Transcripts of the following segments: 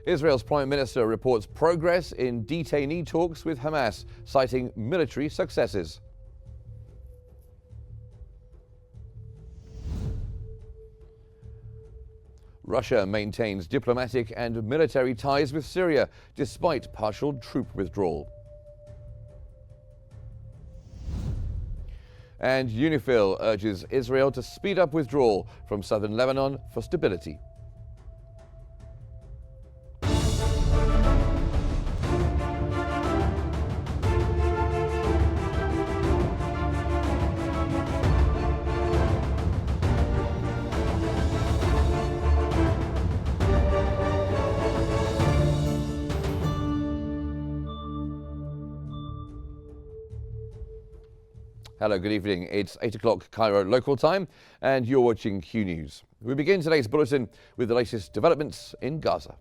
Israel's Prime Minister reports progress in detainee talks with Hamas, citing military successes. Russia maintains diplomatic and military ties with Syria despite partial troop withdrawal. And UNIFIL urges Israel to speed up withdrawal from southern Lebanon for stability. Hello, good evening. It's 8 o'clock Cairo local time, and you're watching Q News. We begin today's bulletin with the latest developments in Gaza.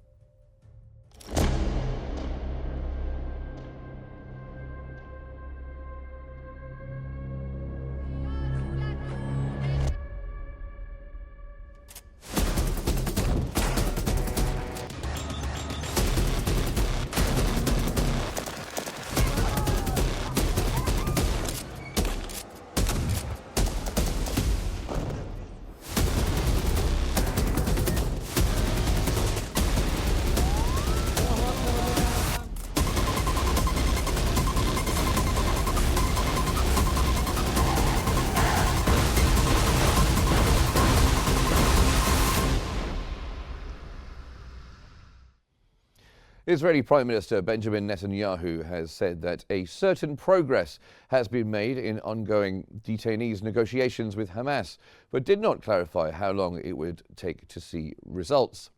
Israeli Prime Minister Benjamin Netanyahu has said that a certain progress has been made in ongoing detainees negotiations with Hamas, but did not clarify how long it would take to see results.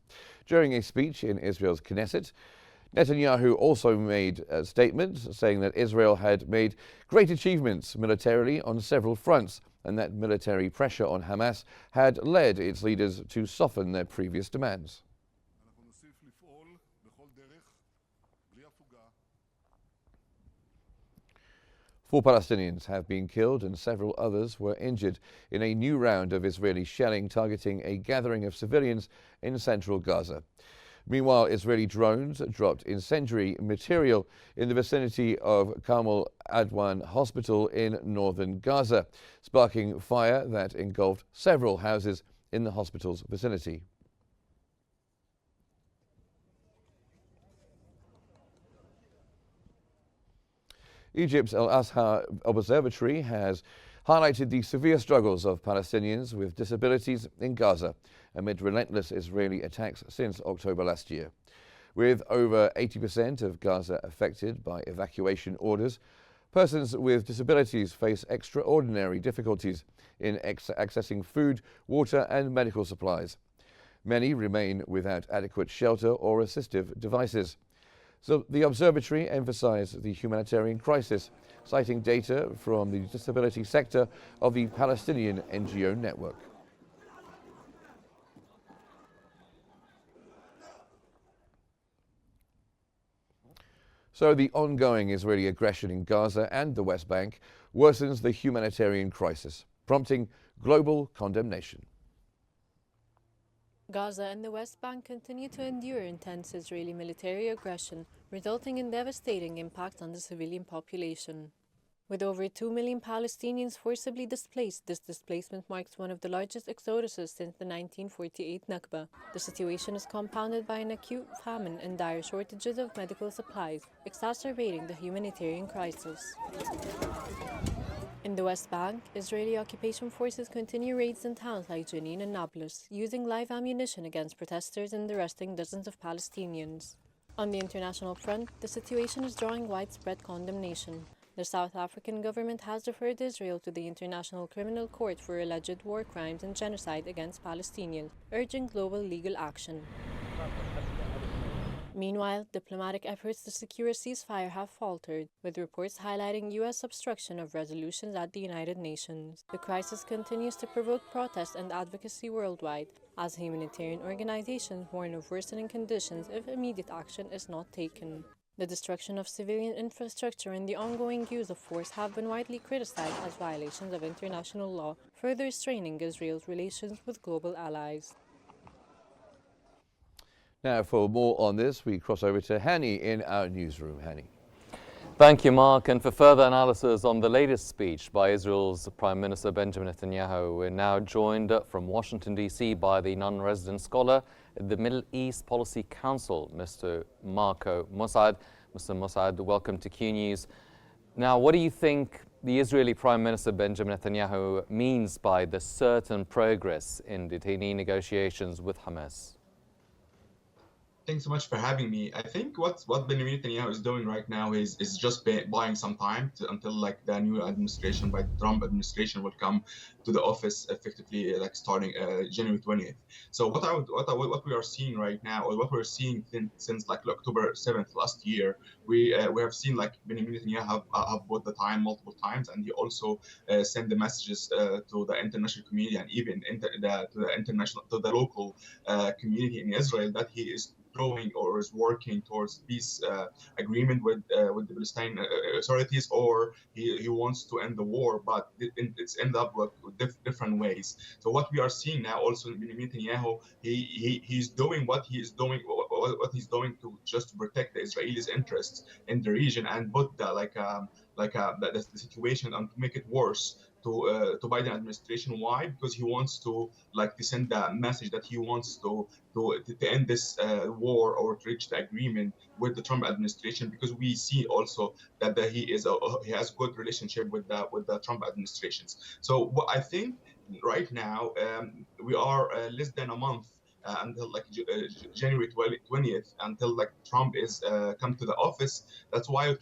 During a speech in Israel's Knesset, Netanyahu also made a statement saying that Israel had made great achievements militarily on several fronts and that military pressure on Hamas had led its leaders to soften their previous demands. 4 Palestinians have been killed and several others were injured in a new round of Israeli shelling targeting a gathering of civilians in central Gaza. Meanwhile, Israeli drones dropped incendiary material in the vicinity of Carmel Adwan Hospital in northern Gaza, sparking fire that engulfed several houses in the hospital's vicinity. Egypt's Al-Azhar Observatory has highlighted the severe struggles of Palestinians with disabilities in Gaza amid relentless Israeli attacks since October last year. With over 80% of Gaza affected by evacuation orders, persons with disabilities face extraordinary difficulties in accessing food, water and medical supplies. Many remain without adequate shelter or assistive devices. So the observatory emphasized the humanitarian crisis, citing data from the disability sector of the Palestinian NGO network. So the ongoing Israeli aggression in Gaza and the West Bank worsens the humanitarian crisis, prompting global condemnation. Gaza and the West Bank continue to endure intense Israeli military aggression, resulting in devastating impact on the civilian population. With over 2 million Palestinians forcibly displaced, this displacement marks one of the largest exoduses since the 1948 Nakba. The situation is compounded by an acute famine and dire shortages of medical supplies, exacerbating the humanitarian crisis. In the West Bank, Israeli occupation forces continue raids in towns like Jenin and Nablus, using live ammunition against protesters and arresting dozens of Palestinians. On the international front, the situation is drawing widespread condemnation. The South African government has referred Israel to the International Criminal Court for alleged war crimes and genocide against Palestinians, urging global legal action. Meanwhile, diplomatic efforts to secure a ceasefire have faltered, with reports highlighting U.S. obstruction of resolutions at the United Nations. The crisis continues to provoke protest and advocacy worldwide, as humanitarian organizations warn of worsening conditions if immediate action is not taken. The destruction of civilian infrastructure and the ongoing use of force have been widely criticized as violations of international law, further straining Israel's relations with global allies. Now, for more on this, we cross over to Hani in our newsroom. Hani. Thank you, Mark. And for further analysis on the latest speech by Israel's Prime Minister Benjamin Netanyahu, we're now joined from Washington, D.C. by the non-resident scholar at the Middle East Policy Council, Mr. Marco Mossad. Mr. Mossad, welcome to Qnews. Now, what do you think the Israeli Prime Minister Benjamin Netanyahu means by the certain progress in detainee negotiations with Hamas? Thanks so much for having me. I think what Benjamin Netanyahu is doing right now is just buying some time until like the new administration by the Trump administration will come to the office effectively like starting January 20th. So what we are seeing right now, or what we're seeing since like October 7th last year, we have seen like Benjamin Netanyahu have bought the time multiple times, and he also sent the messages to the international community and even to the local community in Israel that he is growing or is working towards peace agreement with the Palestinian authorities, or he wants to end the war, but it's ended up with different ways. So what we are seeing now also in Benjamin Netanyahu, he's doing what he's doing to just protect the Israelis' interests in the region and put the situation and to make it worse to Biden administration. Why? Because he wants to send the message that he wants to end this war or to reach the agreement with the Trump administration. Because we see also that he has good relationship with the Trump administrations. So what I think right now we are less than a month until January 20th, until Trump is come to the office. That's why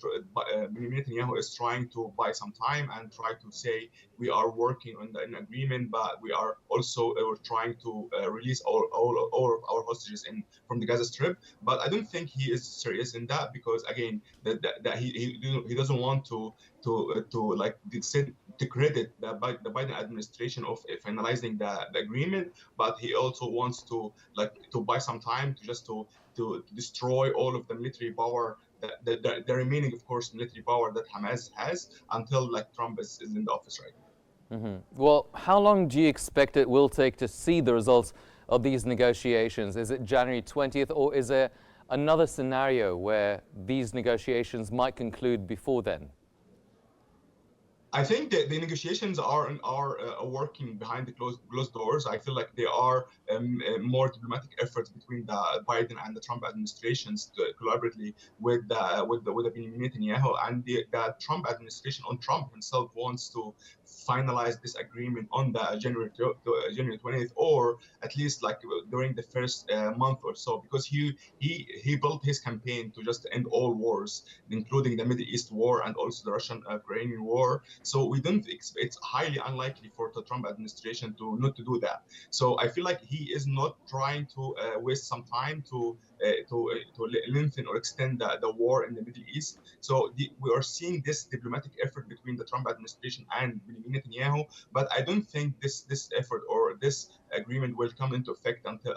Benjamin Netanyahu is trying to buy some time and try to say we are working on an agreement, but we are also we're trying to release all of our hostages from the Gaza Strip. But I don't think he is serious in that, because again, that he doesn't want to credit the Biden administration of finalizing the agreement, but he also wants to buy some time to destroy all of the military power, the remaining, of course, military power that Hamas has until Trump is in the office right now. Well, how long do you expect it will take to see the results of these negotiations? Is it January 20th, or is there another scenario where these negotiations might conclude before then? I think that the negotiations are working behind the closed doors. I feel like there are more diplomatic efforts between the Biden and the Trump administrations collaboratively with the Benjamin Netanyahu, and the Trump administration. Trump himself wants to finalize this agreement on the January 20th, or at least during the first month or so, because he built his campaign to just end all wars, including the Middle East war and also the Russian-Ukrainian war. So we don't expect, it's highly unlikely for the Trump administration not to do that. So I feel like he is not trying to waste some time to lengthen or extend the war in the Middle East. So we are seeing this diplomatic effort between the Trump administration and Benjamin Netanyahu, but I don't think this effort or this agreement will come into effect until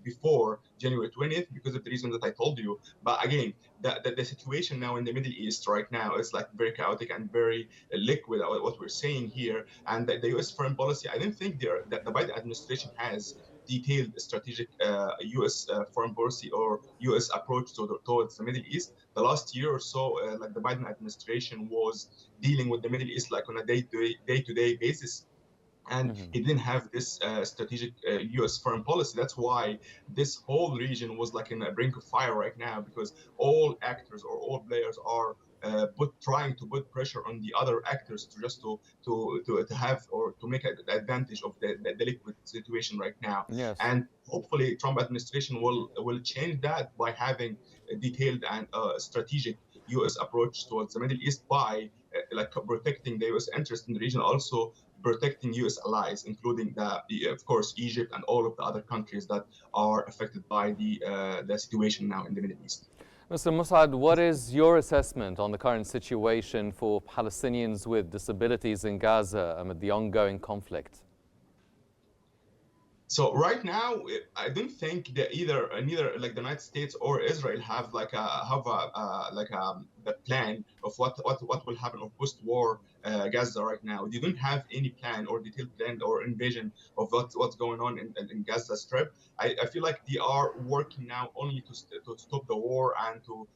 before January 20th, because of the reason that I told you. But again, the situation now in the Middle East right now is very chaotic and very liquid, what we're saying here. And the U.S. foreign policy, I don't think that the Biden administration has detailed strategic U.S. foreign policy or U.S. approach towards the Middle East. The last year or so, the Biden administration was dealing with the Middle East on a day-to-day basis. And he didn't have this strategic U.S. foreign policy. That's why this whole region was in a brink of fire right now, because all actors or all players are trying to put pressure on the other actors to have or to make advantage of the liquid situation right now. Yes. And hopefully Trump administration will change that by having a detailed and strategic U.S. approach towards the Middle East by protecting the U.S. interest in the region, also protecting U.S. allies, including of course, Egypt and all of the other countries that are affected by the situation now in the Middle East. Mr. Mossad, what is your assessment on the current situation for Palestinians with disabilities in Gaza amid the ongoing conflict? So right now, I don't think that neither the United States or Israel have the plan of what will happen of post-war Gaza right now. They don't have any plan or detailed plan or envision of what's going on in Gaza Strip. I feel like they are working now only to stop the war and to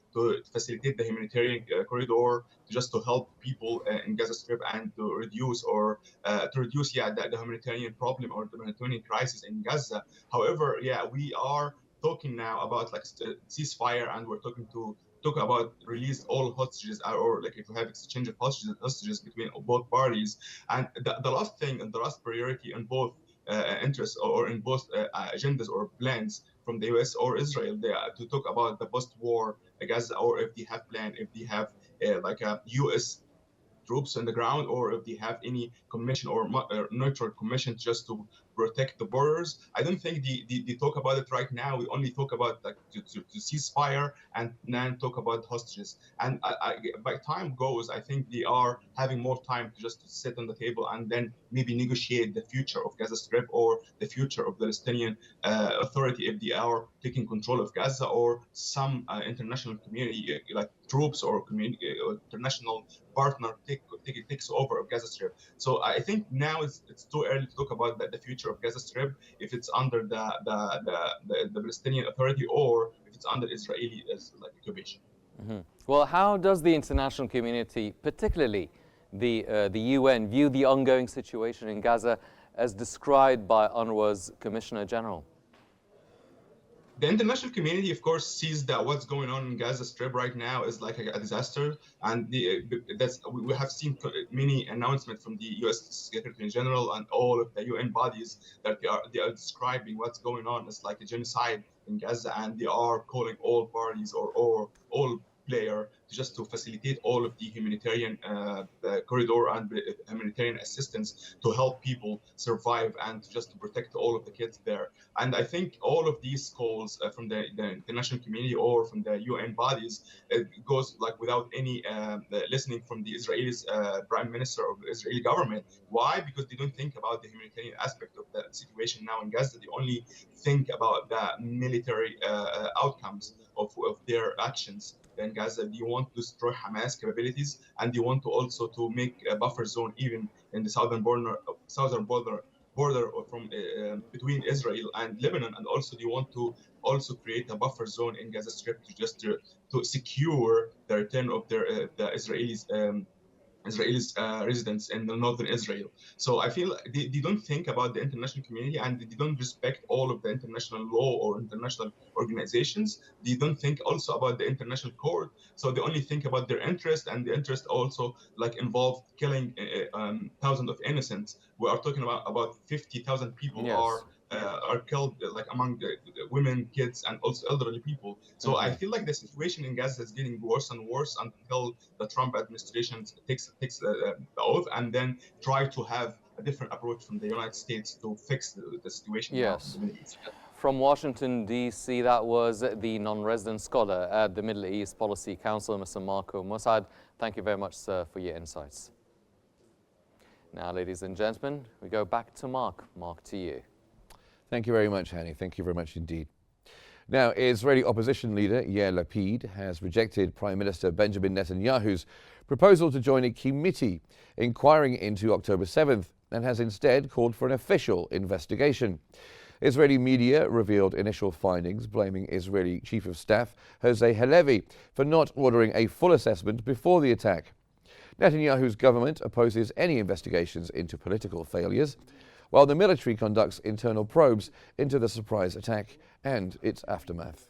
facilitate the humanitarian corridor, just to help people in Gaza Strip and to reduce the humanitarian problem or the humanitarian crisis in Gaza. However, we are talking now about like ceasefire, and we're talk about release all hostages, or like if we have exchange of hostages between both parties. And the last thing and the last priority in both interests or in both agendas or plans from the US or Israel, they are to talk about the post-war Gaza, or if they have plan, if they have like a US troops on the ground, or if they have any commission or neutral commission just to protect the borders. I don't think they talk about it right now. We only talk about like to ceasefire and then talk about hostages. And by time goes, I think they are having more time to just sit on the table and then maybe negotiate the future of Gaza Strip or the future of the Palestinian Authority if they are taking control of Gaza, or some international community like troops or community international partner takes over of Gaza Strip. So I think now it's too early to talk about the future of Gaza Strip, if it's under the Palestinian Authority or if it's under Israeli like occupation. Mm-hmm. Well, how does the international community, particularly the UN, view the ongoing situation in Gaza as described by UNRWA's Commissioner General? The international community, of course, sees that what's going on in Gaza Strip right now is like a disaster, and we have seen many announcements from the U.S. Secretary General and all of the UN bodies that they are describing what's going on as like a genocide in Gaza, and they are calling all parties or all player just to facilitate all of the humanitarian corridor and humanitarian assistance to help people survive and just to protect all of the kids there. And I think all of these calls from the international community or from the UN bodies, it goes like without any listening from the Israelis prime minister or the Israeli government. Why? Because they don't think about the humanitarian aspect of the situation now in Gaza. They only think about the military outcomes of their actions in Gaza. They want to destroy Hamas capabilities, and they want to also to make a buffer zone even in the southern border from between Israel and Lebanon, and also they want to also create a buffer zone in Gaza Strip to secure the return of their the Israelis residents in the northern Israel. So I feel they don't think about the international community, and they don't respect all of the international law or international organizations. They don't think also about the international court. So they only think about their interest, and the interest also like involve killing thousands of innocents. We are talking about 50,000 people are killed, like among the women, kids, and also elderly people. So I feel like the situation in Gaza is getting worse and worse until the Trump administration takes the oath and then try to have a different approach from the United States to fix the situation. Yes. Now in the Middle East. From Washington, D.C., that was the non-resident scholar at the Middle East Policy Council, Mr. Marco Mossad. Thank you very much, sir, for your insights. Now, ladies and gentlemen, we go back to Mark. Mark, to you. Thank you very much, Hani. Thank you very much indeed. Now, Israeli opposition leader Yair Lapid has rejected Prime Minister Benjamin Netanyahu's proposal to join a committee inquiring into October 7th and has instead called for an official investigation. Israeli media revealed initial findings blaming Israeli Chief of Staff Jose Halevi for not ordering a full assessment before the attack. Netanyahu's government opposes any investigations into political failures, while the military conducts internal probes into the surprise attack and its aftermath.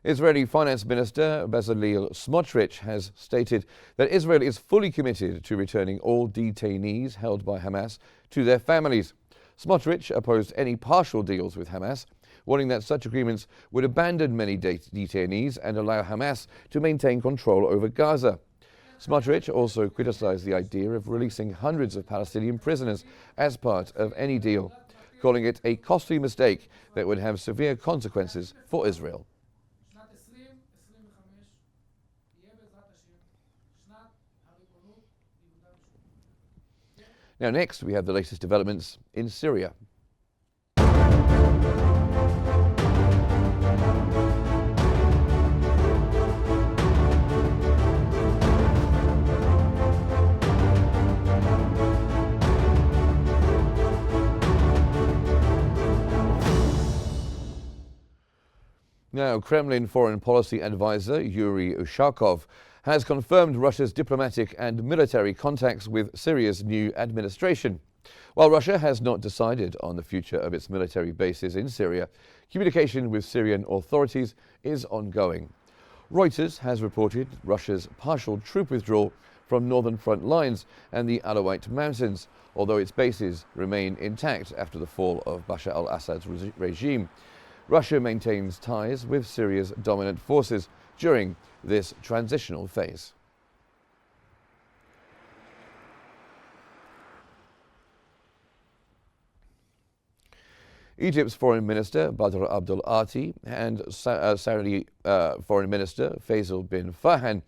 Israeli Finance Minister Bezalel Smotrich has stated that Israel is fully committed to returning all detainees held by Hamas to their families. Smotrich opposed any partial deals with Hamas, warning that such agreements would abandon many detainees and allow Hamas to maintain control over Gaza. Smotrich also criticized the idea of releasing hundreds of Palestinian prisoners as part of any deal, calling it a costly mistake that would have severe consequences for Israel. Now next, we have the latest developments in Syria. Now, Kremlin Foreign Policy Advisor Yuri Ushakov has confirmed Russia's diplomatic and military contacts with Syria's new administration. While Russia has not decided on the future of its military bases in Syria, communication with Syrian authorities is ongoing. Reuters has reported Russia's partial troop withdrawal from northern front lines and the Alawite Mountains, although its bases remain intact after the fall of Bashar al-Assad's regime. Russia maintains ties with Syria's dominant forces during this transitional phase. Egypt's Foreign Minister Badr Abdul Ati and Saudi Foreign Minister Faisal bin Farhan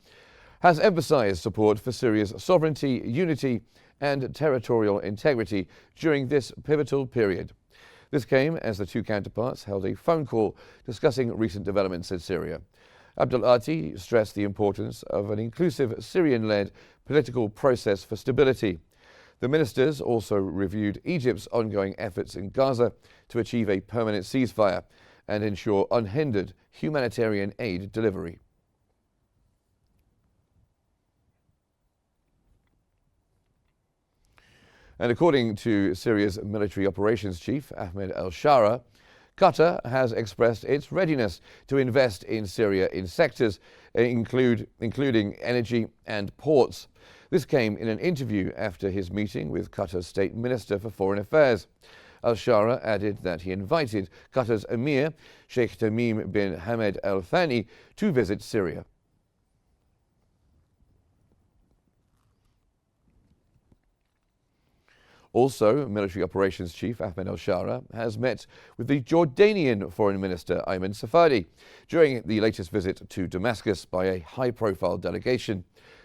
has emphasized support for Syria's sovereignty, unity and territorial integrity during this pivotal period. This came as the two counterparts held a phone call discussing recent developments in Syria. Abdul Ati stressed the importance of an inclusive Syrian-led political process for stability. The ministers also reviewed Egypt's ongoing efforts in Gaza to achieve a permanent ceasefire and ensure unhindered humanitarian aid delivery. And according to Syria's military operations chief, Ahmed al-Shara, Qatar has expressed its readiness to invest in Syria in sectors including energy and ports. This came in an interview after his meeting with Qatar's State Minister for Foreign Affairs. Al-Shara added that he invited Qatar's Emir, Sheikh Tamim bin Hamad Al Thani, to visit Syria. Also, Military Operations Chief Ahmed al-Shara has met with the Jordanian Foreign Minister Ayman Safadi during the latest visit to Damascus by a high-profile delegation.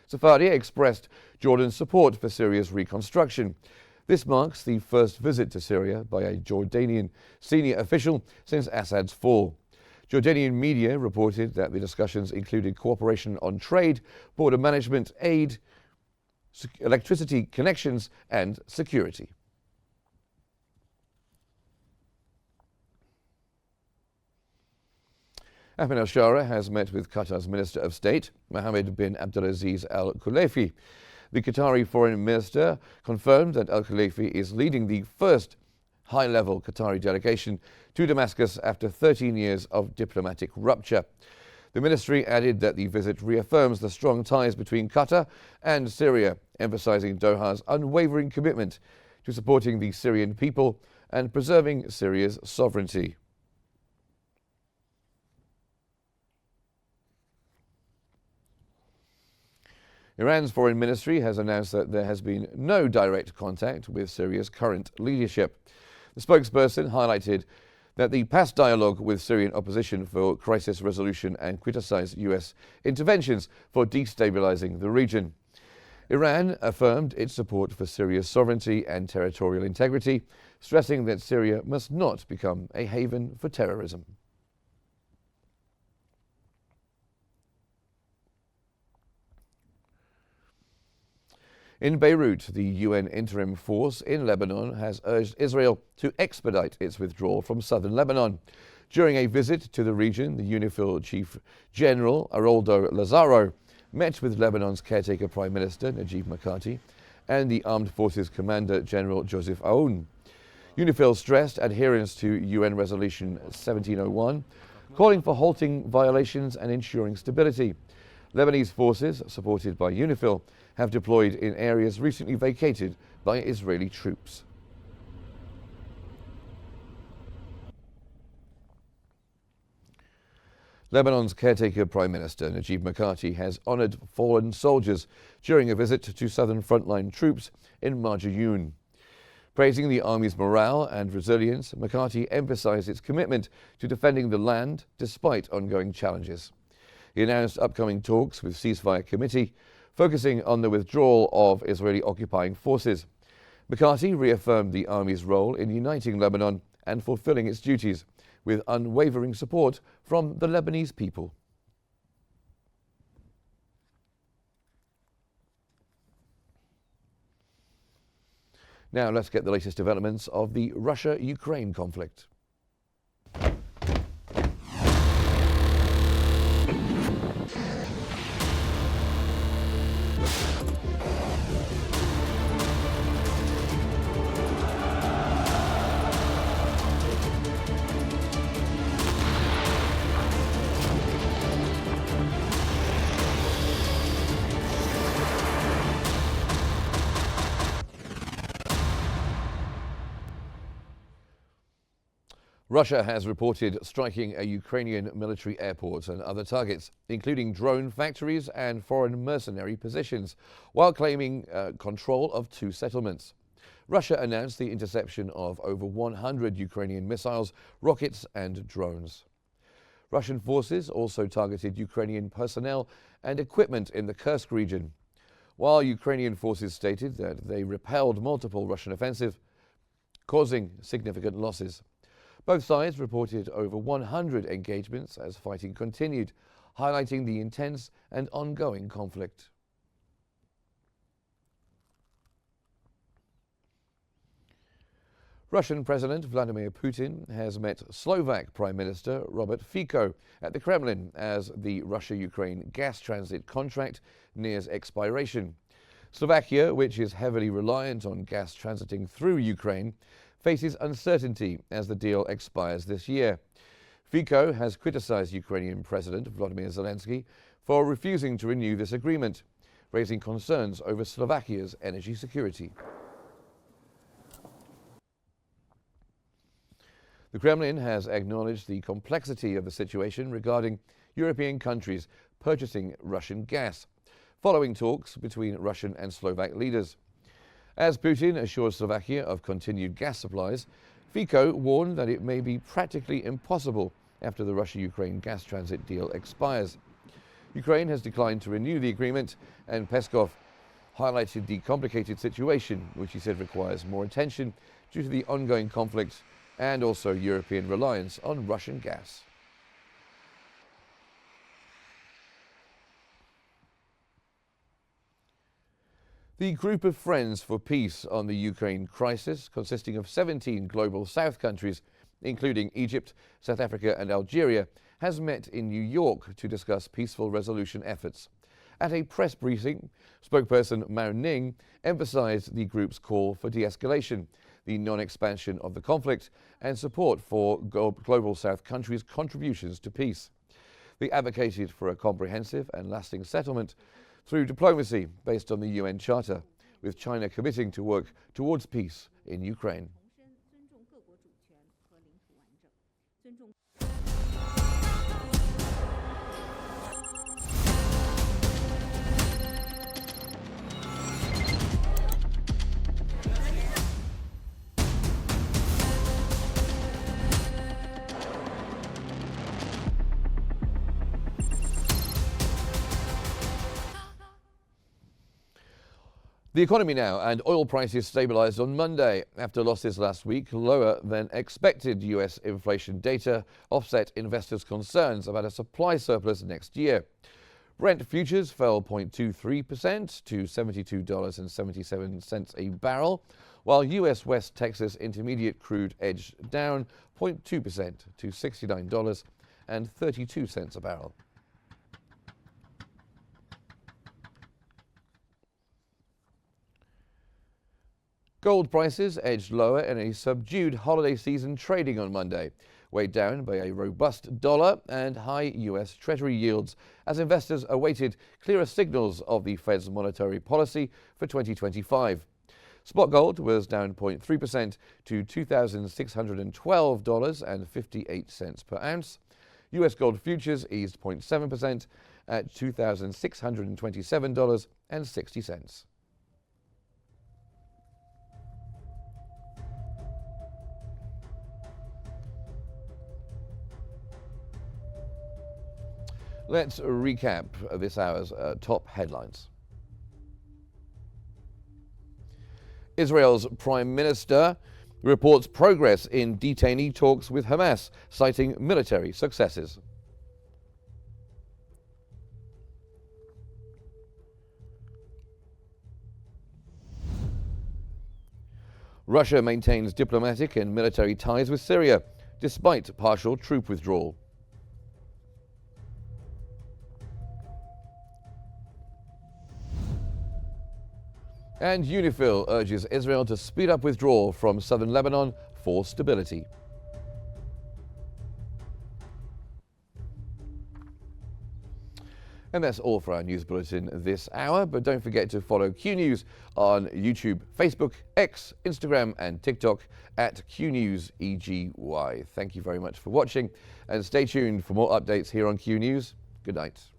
Safadi expressed Jordan's support for Syria's reconstruction. This marks the first visit to Syria by a Jordanian senior official since Assad's fall. Jordanian media reported that the discussions included cooperation on trade, border management, aid, electricity connections and security. Ahmed al-Shara has met with Qatar's Minister of State, Mohammed bin Abdulaziz Al Khulaifi. The Qatari Foreign Minister confirmed that Al Khulaifi is leading the first high-level Qatari delegation to Damascus after 13 years of diplomatic rupture. The ministry added that the visit reaffirms the strong ties between Qatar and Syria, emphasizing Doha's unwavering commitment to supporting the Syrian people and preserving Syria's sovereignty. Iran's foreign ministry has announced that there has been no direct contact with Syria's current leadership. The spokesperson highlighted that the past dialogue with Syrian opposition for crisis resolution and criticized U.S. interventions for destabilizing the region. Iran affirmed its support for Syria's sovereignty and territorial integrity, stressing that Syria must not become a haven for terrorism. In Beirut, the UN interim force in Lebanon has urged Israel to expedite its withdrawal from southern Lebanon. During a visit to the region, the UNIFIL Chief General Aroldo Lazaro met with Lebanon's caretaker Prime Minister Najib Mikati and the Armed Forces Commander General Joseph Aoun. UNIFIL stressed adherence to UN Resolution 1701, calling for halting violations and ensuring stability. Lebanese forces, supported by UNIFIL, have deployed in areas recently vacated by Israeli troops. Lebanon's caretaker Prime Minister Najib Mikati has honoured fallen soldiers during a visit to southern frontline troops in Marjayoun. Praising the army's morale and resilience, Mikati emphasised its commitment to defending the land despite ongoing challenges. He announced upcoming talks with ceasefire committee, focusing on the withdrawal of Israeli occupying forces. Mikati reaffirmed the army's role in uniting Lebanon and fulfilling its duties, with unwavering support from the Lebanese people. Now let's get the latest developments of the Russia-Ukraine conflict. Russia has reported striking a Ukrainian military airport and other targets, including drone factories and foreign mercenary positions, while claiming control of 2 settlements. Russia announced the interception of over 100 Ukrainian missiles, rockets and drones. Russian forces also targeted Ukrainian personnel and equipment in the Kursk region, while Ukrainian forces stated that they repelled multiple Russian offensives, causing significant losses. Both sides reported over 100 engagements as fighting continued, highlighting the intense and ongoing conflict. Russian President Vladimir Putin has met Slovak Prime Minister Robert Fico at the Kremlin as the Russia-Ukraine gas transit contract nears expiration. Slovakia, which is heavily reliant on gas transiting through Ukraine, faces uncertainty as the deal expires this year. Fico has criticized Ukrainian President Volodymyr Zelensky for refusing to renew this agreement, raising concerns over Slovakia's energy security. The Kremlin has acknowledged the complexity of the situation regarding European countries purchasing Russian gas, following talks between Russian and Slovak leaders. As Putin assured Slovakia of continued gas supplies, Fico warned that it may be practically impossible after the Russia-Ukraine gas transit deal expires. Ukraine has declined to renew the agreement, and Peskov highlighted the complicated situation, which he said requires more attention due to the ongoing conflict and also European reliance on Russian gas. The Group of Friends for Peace on the Ukraine crisis, consisting of 17 global South countries, including Egypt, South Africa and Algeria, has met in New York to discuss peaceful resolution efforts. At a press briefing, spokesperson Mao Ning emphasized the group's call for de-escalation, the non-expansion of the conflict, and support for global South countries' contributions to peace. They advocated for a comprehensive and lasting settlement through diplomacy based on the UN Charter, with China committing to work towards peace in Ukraine. The economy now, and oil prices stabilized on Monday after losses last week. Lower than expected US inflation data offset investors' concerns about a supply surplus next year. Brent futures fell 0.23% to $72.77 a barrel, while US West Texas Intermediate crude edged down 0.2% to $69.32 a barrel. Gold prices edged lower in a subdued holiday season trading on Monday, weighed down by a robust dollar and high US Treasury yields as investors awaited clearer signals of the Fed's monetary policy for 2025. Spot gold was down 0.3% to $2,612.58 per ounce. US gold futures eased 0.7% at $2,627.60. Let's recap this hour's top headlines. Israel's Prime Minister reports progress in detainee talks with Hamas, citing military successes. Russia maintains diplomatic and military ties with Syria, despite partial troop withdrawal. And UNIFIL urges Israel to speed up withdrawal from southern Lebanon for stability. And that's all for our news bulletin this hour. But don't forget to follow Q News on YouTube, Facebook, X, Instagram, and TikTok at Qnews EGY. Thank you very much for watching, and stay tuned for more updates here on Q News. Good night.